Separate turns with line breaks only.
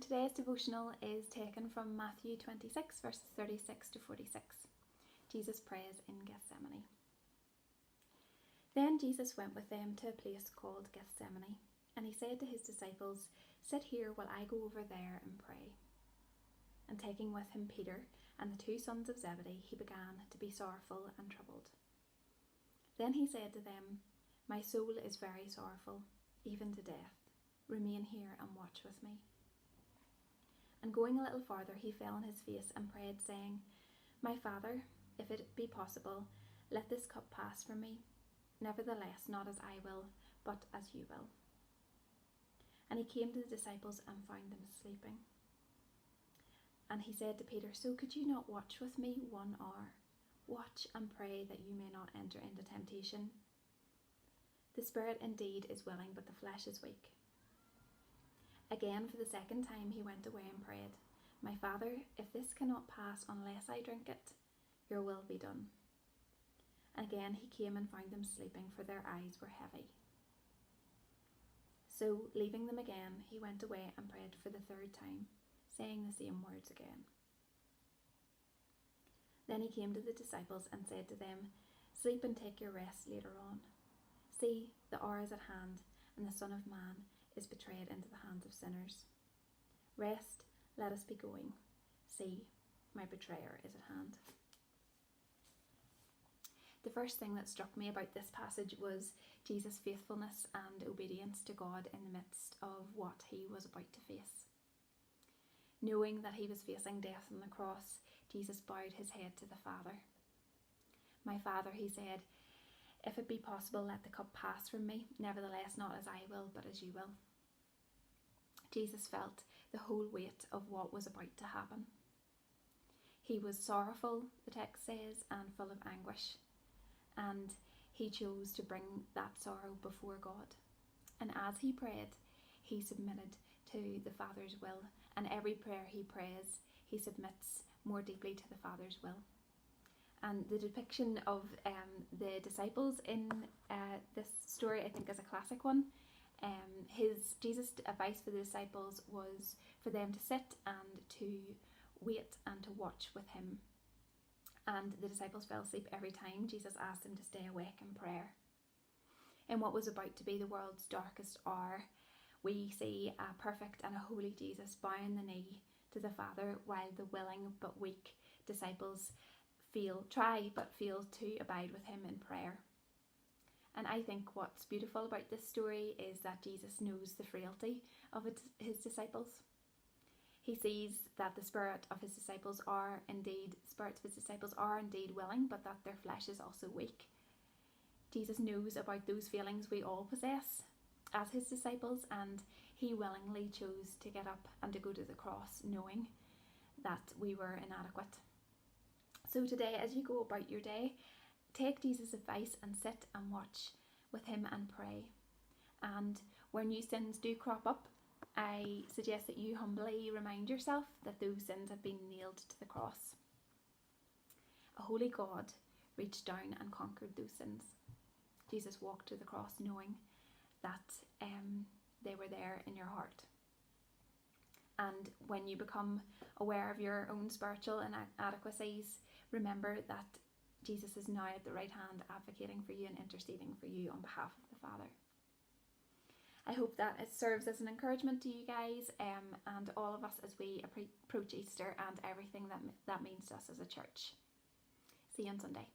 today's devotional is taken from Matthew 26 verses 36 to 46. Jesus prays in Gethsemane. Then Jesus went with them to a place called Gethsemane, and he said to his disciples, "Sit here while I go over there and pray." And taking with him Peter and the two sons of Zebedee, he began to be sorrowful and troubled. Then he said to them, "My soul is very sorrowful, even to death. Remain here and watch with me." And going a little farther, he fell on his face and prayed, saying, "My Father, if it be possible, let this cup pass from me. Nevertheless, not as I will, but as you will." And he came to the disciples and found them sleeping. And he said to Peter, "So could you not watch with me 1 hour? Watch and pray that you may not enter into temptation. The spirit indeed is willing, but the flesh is weak." Again, for the second time, he went away and prayed, "My Father, if this cannot pass unless I drink it, your will be done." And again he came and found them sleeping, for their eyes were heavy. So, leaving them again, he went away and prayed for the third time, saying the same words again. Then he came to the disciples and said to them, "Sleep and take your rest later on. See, the hour is at hand, and the Son of Man is betrayed into the hands of sinners. Rest, let us be going. See, my betrayer is at hand." The first thing that struck me about this passage was Jesus' faithfulness and obedience to God in the midst of what he was about to face. Knowing that he was facing death on the cross, Jesus bowed his head to the Father. "My Father," he said, "if it be possible, let the cup pass from me. Nevertheless, not as I will, but as you will." Jesus felt the whole weight of what was about to happen. He was sorrowful, the text says, and full of anguish, and he chose to bring that sorrow before God. And as he prayed, he submitted to the Father's will, and every prayer he prays, he submits more deeply to the Father's will. And the depiction of the disciples in this story, I think, is a classic one. Jesus' advice for the disciples was for them to sit and to wait and to watch with him. And the disciples fell asleep every time Jesus asked them to stay awake in prayer. In what was about to be the world's darkest hour, we see a perfect and a holy Jesus bowing the knee to the Father, while the willing but weak disciples try to abide with him in prayer. And I think what's beautiful about this story is that Jesus knows the frailty of his disciples. He sees that the spirits of his disciples are indeed willing, but that their flesh is also weak. Jesus knows about those feelings we all possess as his disciples, and he willingly chose to get up and to go to the cross, knowing that we were inadequate. So today, as you go about your day, take Jesus' advice and sit and watch with him and pray. And when new sins do crop up, I suggest that you humbly remind yourself that those sins have been nailed to the cross. A holy God reached down and conquered those sins. Jesus walked to the cross knowing that they were there in your heart. And when you become aware of your own spiritual inadequacies, remember that Jesus is now at the right hand, advocating for you and interceding for you on behalf of the Father. I hope that it serves as an encouragement to you guys and all of us as we approach Easter and everything that means to us as a church. See you on Sunday.